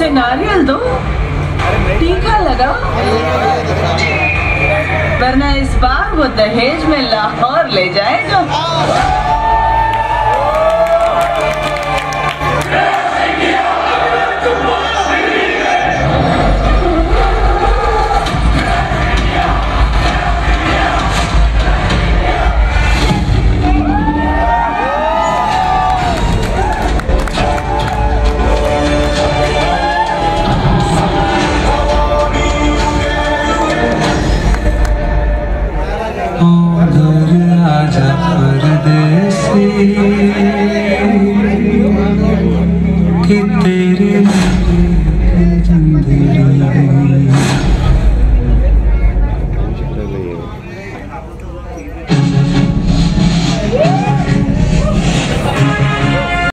मुझे नारियल दो, टीका लगा, वरना इस बार वो दहेज में लाहौर ले जाएगा।